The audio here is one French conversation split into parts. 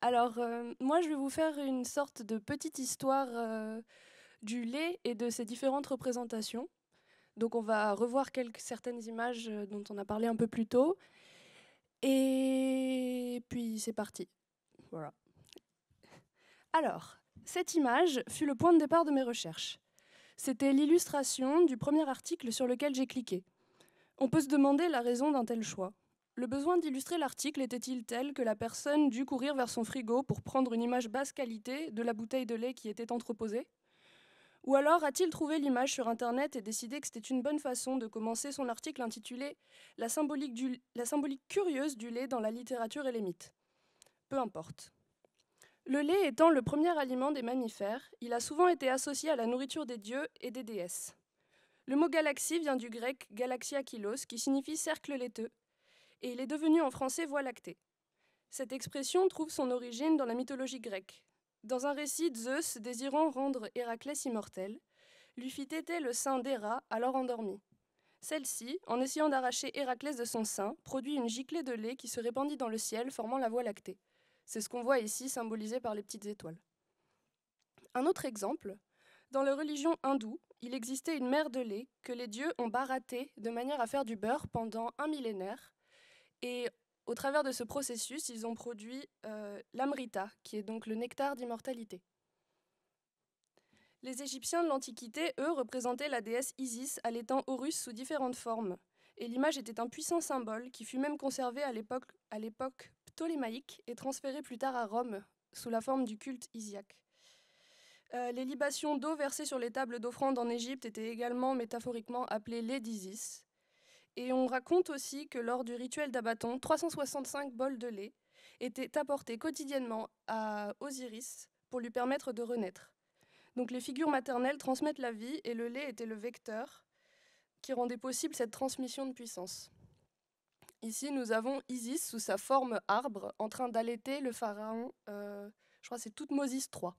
Alors, moi, je vais vous faire une sorte de petite histoire du lait et de ses différentes représentations. Donc, on va revoir certaines images dont on a parlé un peu plus tôt. Et puis, c'est parti. Voilà. Alors, cette image fut le point de départ de mes recherches. C'était l'illustration du premier article sur lequel j'ai cliqué. On peut se demander la raison d'un tel choix. Le besoin d'illustrer l'article était-il tel que la personne dut courir vers son frigo pour prendre une image basse qualité de la bouteille de lait qui était entreposée? Ou alors a-t-il trouvé l'image sur Internet et décidé que c'était une bonne façon de commencer son article intitulé La symbolique curieuse du lait dans la littérature et les mythes? Peu importe. Le lait étant le premier aliment des mammifères, il a souvent été associé à la nourriture des dieux et des déesses. Le mot galaxie vient du grec galaxia kylos, qui signifie cercle laiteux, et il est devenu en français voie lactée. Cette expression trouve son origine dans la mythologie grecque. Dans un récit, Zeus, désirant rendre Héraclès immortel, lui fit téter le sein d'Héra, alors endormie. Celle-ci, en essayant d'arracher Héraclès de son sein, produit une giclée de lait qui se répandit dans le ciel, formant la voie lactée. C'est ce qu'on voit ici, symbolisé par les petites étoiles. Un autre exemple, dans les religions hindoues, il existait une mer de lait que les dieux ont barattée de manière à faire du beurre pendant un millénaire. Et au travers de ce processus, ils ont produit l'amrita, qui est donc le nectar d'immortalité. Les Égyptiens de l'Antiquité, eux, représentaient la déesse Isis allaitant Horus sous différentes formes. Et l'image était un puissant symbole qui fut même conservé à l'époque ptolémaïque et transféré plus tard à Rome sous la forme du culte isiaque. Les libations d'eau versées sur les tables d'offrande en Égypte étaient également métaphoriquement appelées lait d'Isis. Et on raconte aussi que lors du rituel d'Abaton, 365 bols de lait étaient apportés quotidiennement à Osiris pour lui permettre de renaître. Donc les figures maternelles transmettent la vie et le lait était le vecteur qui rendait possible cette transmission de puissance. Ici, nous avons Isis sous sa forme arbre en train d'allaiter le pharaon, je crois que c'est Toutmosis III.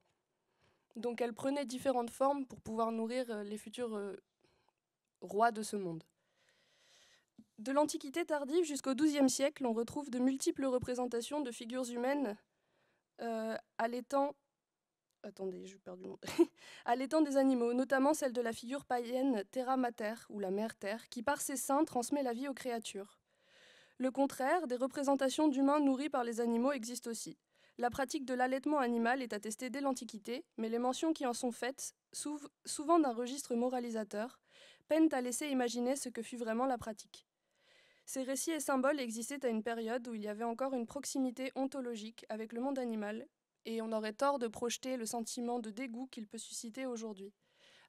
Donc elle prenait différentes formes pour pouvoir nourrir les futurs rois de ce monde. De l'Antiquité tardive jusqu'au XIIe siècle, on retrouve de multiples représentations de figures humaines allaitant. Attendez, j'ai perdu mon. Allaitant des animaux, notamment celle de la figure païenne Terra Mater, ou la Mère Terre, qui par ses seins transmet la vie aux créatures. Le contraire, des représentations d'humains nourris par les animaux existent aussi. La pratique de l'allaitement animal est attestée dès l'Antiquité, mais les mentions qui en sont faites, souvent d'un registre moralisateur, peinent à laisser imaginer ce que fut vraiment la pratique. Ces récits et symboles existaient à une période où il y avait encore une proximité ontologique avec le monde animal, et on aurait tort de projeter le sentiment de dégoût qu'il peut susciter aujourd'hui.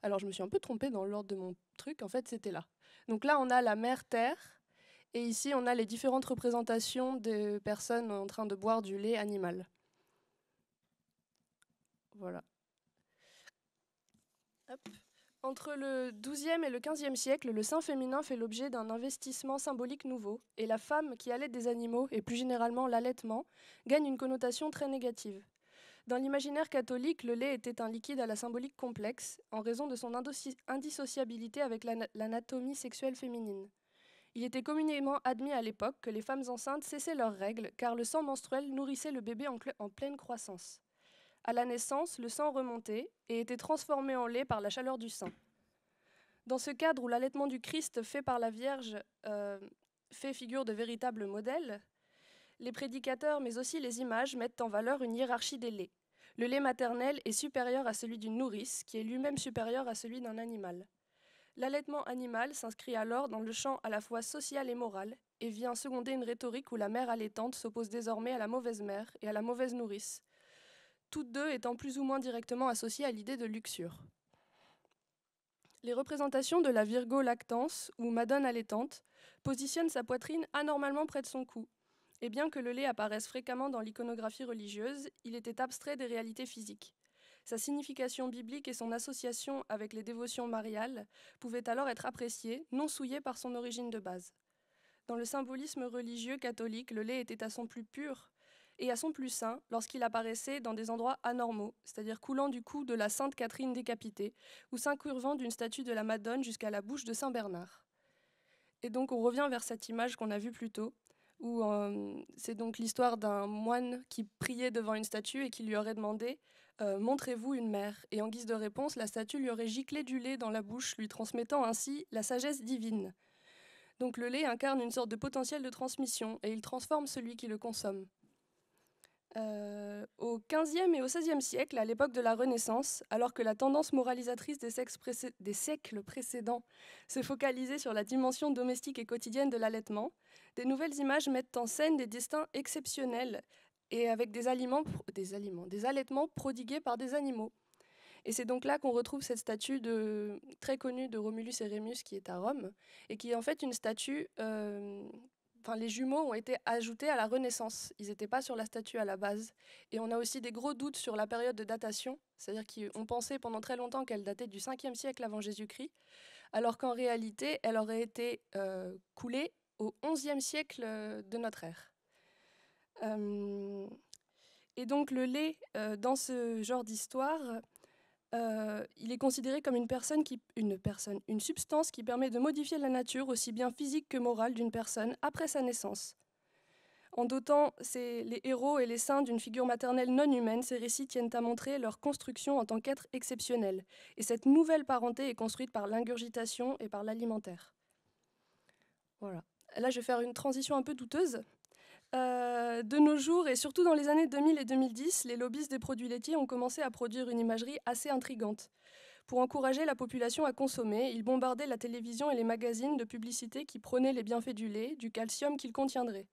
Alors je me suis un peu trompée dans l'ordre de mon truc, en fait c'était là. Donc là on a la mère Terre, et ici on a les différentes représentations de personnes en train de boire du lait animal. Voilà. Hop. Entre le XIIe et le XVe siècle, le sein féminin fait l'objet d'un investissement symbolique nouveau, et la femme qui allaite des animaux, et plus généralement l'allaitement, gagne une connotation très négative. Dans l'imaginaire catholique, le lait était un liquide à la symbolique complexe, en raison de son indissociabilité avec l'anatomie sexuelle féminine. Il était communément admis à l'époque que les femmes enceintes cessaient leurs règles, car le sang menstruel nourrissait le bébé en pleine croissance. À la naissance, le sang remontait et était transformé en lait par la chaleur du sein. Dans ce cadre où l'allaitement du Christ fait par la Vierge fait figure de véritable modèle, les prédicateurs, mais aussi les images, mettent en valeur une hiérarchie des laits. Le lait maternel est supérieur à celui d'une nourrice, qui est lui-même supérieur à celui d'un animal. L'allaitement animal s'inscrit alors dans le champ à la fois social et moral, et vient seconder une rhétorique où la mère allaitante s'oppose désormais à la mauvaise mère et à la mauvaise nourrice, toutes deux étant plus ou moins directement associées à l'idée de luxure. Les représentations de la Virgo lactance, ou Madone allaitante, positionnent sa poitrine anormalement près de son cou. Et bien que le lait apparaisse fréquemment dans l'iconographie religieuse, il était abstrait des réalités physiques. Sa signification biblique et son association avec les dévotions mariales pouvaient alors être appréciées, non souillées par son origine de base. Dans le symbolisme religieux catholique, le lait était à son plus pur et à son plus saint lorsqu'il apparaissait dans des endroits anormaux, c'est-à-dire coulant du cou de la Sainte Catherine décapitée ou s'incurvant d'une statue de la Madone jusqu'à la bouche de Saint Bernard. Et donc on revient vers cette image qu'on a vue plus tôt, où c'est donc l'histoire d'un moine qui priait devant une statue et qui lui aurait demandé montrez-vous une mère. Et en guise de réponse, la statue lui aurait giclé du lait dans la bouche, lui transmettant ainsi la sagesse divine. Donc le lait incarne une sorte de potentiel de transmission et il transforme celui qui le consomme. Au XVe et au XVIe siècle, à l'époque de la Renaissance, alors que la tendance moralisatrice des siècles précédents se focalisait sur la dimension domestique et quotidienne de l'allaitement, des nouvelles images mettent en scène des destins exceptionnels et avec des allaitements prodigués par des animaux. Et c'est donc là qu'on retrouve cette statue très connue de Romulus et Rémus qui est à Rome, et qui est en fait une statue... les jumeaux ont été ajoutés à la Renaissance. Ils n'étaient pas sur la statue à la base. Et on a aussi des gros doutes sur la période de datation, c'est-à-dire qu'on pensait pendant très longtemps qu'elle datait du 5e siècle avant Jésus-Christ, alors qu'en réalité, elle aurait été coulée au 11e siècle de notre ère. Et donc le lait, dans ce genre d'histoire, il est considéré comme une substance qui permet de modifier la nature, aussi bien physique que morale, d'une personne après sa naissance. En dotant les héros et les saints d'une figure maternelle non humaine, ces récits tiennent à montrer leur construction en tant qu'être exceptionnel. Et cette nouvelle parenté est construite par l'ingurgitation et par l'alimentaire. Voilà. Là, je vais faire une transition un peu douteuse. De nos jours, et surtout dans les années 2000 et 2010, les lobbyistes des produits laitiers ont commencé à produire une imagerie assez intrigante. Pour encourager la population à consommer, ils bombardaient la télévision et les magazines de publicités qui prônaient les bienfaits du lait, du calcium qu'il contiendrait.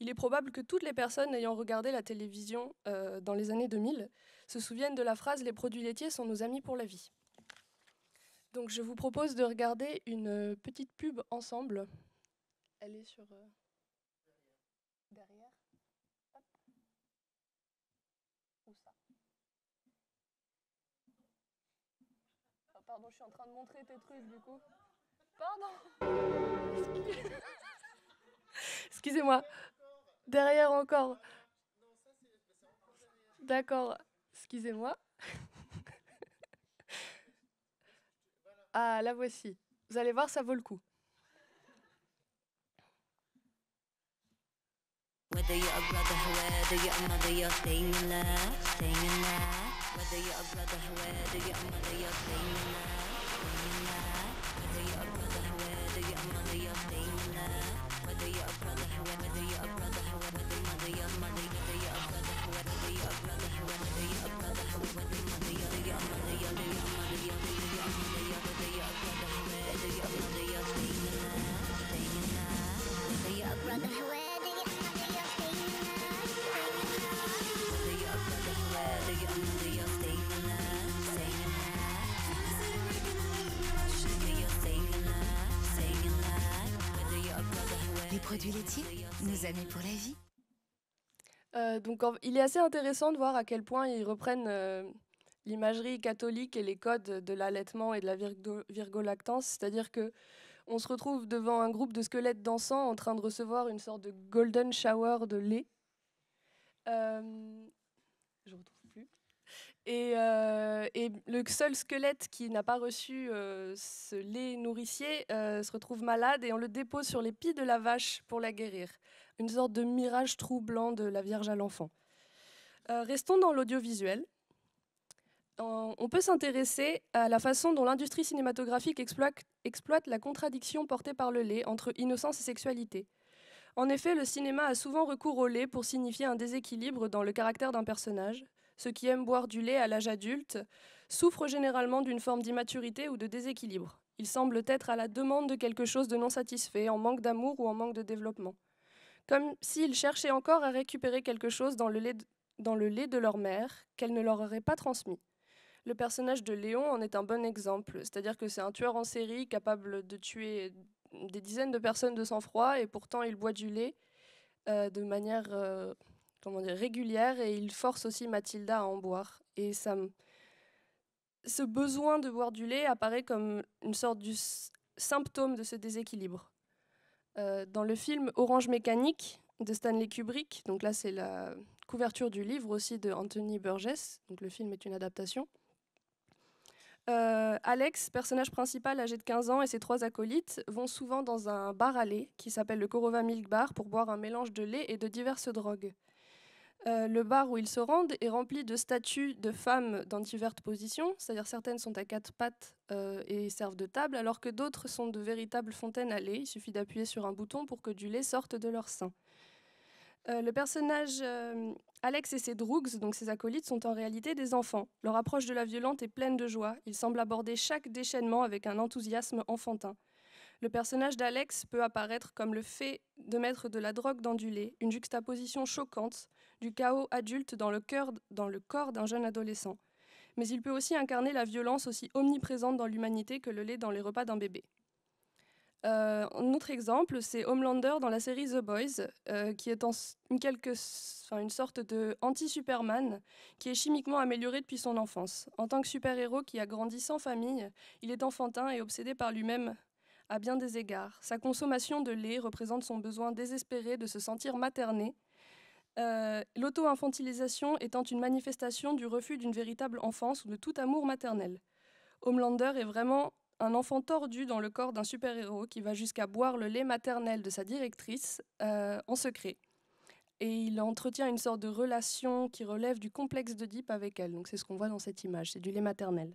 Il est probable que toutes les personnes ayant regardé la télévision dans les années 2000 se souviennent de la phrase « Les produits laitiers sont nos amis pour la vie ». Donc je vous propose de regarder une petite pub ensemble. Elle est sur... derrière. Hop. Où ça? Oh, pardon, je suis en train de montrer tes trucs du coup. Pardon. Excusez-moi. Derrière encore. D'accord. Excusez-moi. Ah, la voici. Vous allez voir, ça vaut le coup. Whether you're a brother, whether you're a mother, you're staying in love, staying in love. Whether you're a brother, whether you're a mother, you're staying in love, staying in love. Whether you're a brother, whether you're a mother, you're staying in love. Whether you're a brother, whether you're a brother, whether mother, you're mother, whether you're a brother, whether you're a brother, whether you're a brother, whether mother, you're a mother, you're a mother, you're a mother, whether you're a brother, whether you're a mother, you're staying in love, staying in love. Whether you're a brother, Les produits laitiers, nos amis pour la vie. Donc il est assez intéressant de voir à quel point ils reprennent l'imagerie catholique et les codes de l'allaitement et de la virgolactance, c'est-à-dire que on se retrouve devant un groupe de squelettes dansants en train de recevoir une sorte de golden shower de lait. Je retrouve plus. Et le seul squelette qui n'a pas reçu ce lait nourricier se retrouve malade et on le dépose sur les pieds de la vache pour la guérir. Une sorte de mirage troublant de la Vierge à l'enfant. Restons dans l'audiovisuel. On peut s'intéresser à la façon dont l'industrie cinématographique exploite la contradiction portée par le lait entre innocence et sexualité. En effet, le cinéma a souvent recours au lait pour signifier un déséquilibre dans le caractère d'un personnage. Ceux qui aiment boire du lait à l'âge adulte souffrent généralement d'une forme d'immaturité ou de déséquilibre. Ils semblent être à la demande de quelque chose de non satisfait, en manque d'amour ou en manque de développement. Comme s'ils cherchaient encore à récupérer quelque chose dans le lait de leur mère qu'elle ne leur aurait pas transmis. Le personnage de Léon en est un bon exemple, c'est-à-dire que c'est un tueur en série capable de tuer des dizaines de personnes de sang-froid et pourtant il boit du lait de manière régulière et il force aussi Mathilda à en boire. Et ce besoin de boire du lait apparaît comme une sorte de symptôme de ce déséquilibre. Dans le film Orange Mécanique de Stanley Kubrick, donc là c'est la couverture du livre aussi de Anthony Burgess, donc le film est une adaptation. Alex, personnage principal âgé de 15 ans, et ses 3 acolytes vont souvent dans un bar à lait qui s'appelle le Korova Milk Bar pour boire un mélange de lait et de diverses drogues. Le bar où ils se rendent est rempli de statues de femmes dans diverses positions, c'est-à-dire certaines sont à 4 pattes et servent de table, alors que d'autres sont de véritables fontaines à lait. Il suffit d'appuyer sur un bouton pour que du lait sorte de leur sein. Le personnage Alex et ses droogs, donc ses acolytes, sont en réalité des enfants. Leur approche de la violente est pleine de joie. Ils semblent aborder chaque déchaînement avec un enthousiasme enfantin. Le personnage d'Alex peut apparaître comme le fait de mettre de la drogue dans du lait, une juxtaposition choquante du chaos adulte dans le corps d'un jeune adolescent. Mais il peut aussi incarner la violence aussi omniprésente dans l'humanité que le lait dans les repas d'un bébé. Un autre exemple, c'est Homelander dans la série The Boys, qui est une sorte de anti-Superman qui est chimiquement amélioré depuis son enfance. En tant que super-héros qui a grandi sans famille, il est enfantin et obsédé par lui-même à bien des égards. Sa consommation de lait représente son besoin désespéré de se sentir materné, l'auto-infantilisation étant une manifestation du refus d'une véritable enfance ou de tout amour maternel. Homelander est vraiment un enfant tordu dans le corps d'un super-héros qui va jusqu'à boire le lait maternel de sa directrice en secret. Et il entretient une sorte de relation qui relève du complexe d'Oedipe avec elle. Donc c'est ce qu'on voit dans cette image, c'est du lait maternel.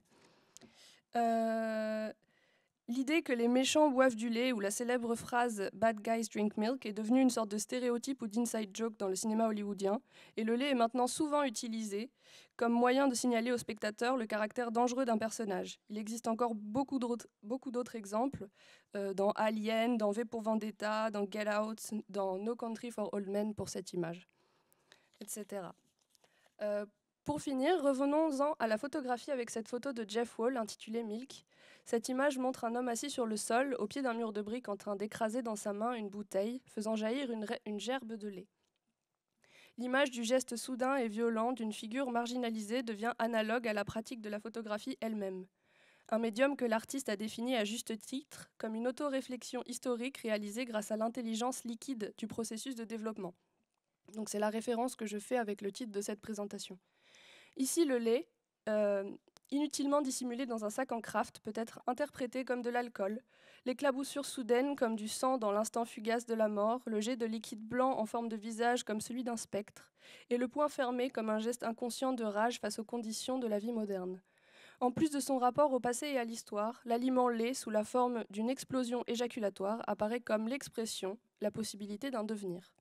L'idée que les méchants boivent du lait ou la célèbre phrase « Bad guys drink milk » est devenue une sorte de stéréotype ou d'inside joke dans le cinéma hollywoodien, et le lait est maintenant souvent utilisé comme moyen de signaler aux spectateurs le caractère dangereux d'un personnage. Il existe encore beaucoup d'autres exemples, dans Alien, dans V pour Vendetta, dans Get Out, dans No Country for Old Men pour cette image, etc. Pour finir, revenons-en à la photographie avec cette photo de Jeff Wall intitulée Milk. Cette image montre un homme assis sur le sol, au pied d'un mur de briques, en train d'écraser dans sa main une bouteille, faisant jaillir une gerbe de lait. L'image du geste soudain et violent d'une figure marginalisée devient analogue à la pratique de la photographie elle-même. Un médium que l'artiste a défini à juste titre comme une autoréflexion historique réalisée grâce à l'intelligence liquide du processus de développement. Donc c'est la référence que je fais avec le titre de cette présentation. Ici, le lait, inutilement dissimulé dans un sac en craft, peut être interprété comme de l'alcool, l'éclaboussure soudaine comme du sang dans l'instant fugace de la mort, le jet de liquide blanc en forme de visage comme celui d'un spectre, et le poing fermé comme un geste inconscient de rage face aux conditions de la vie moderne. En plus de son rapport au passé et à l'histoire, l'aliment lait, sous la forme d'une explosion éjaculatoire, apparaît comme l'expression, la possibilité d'un devenir.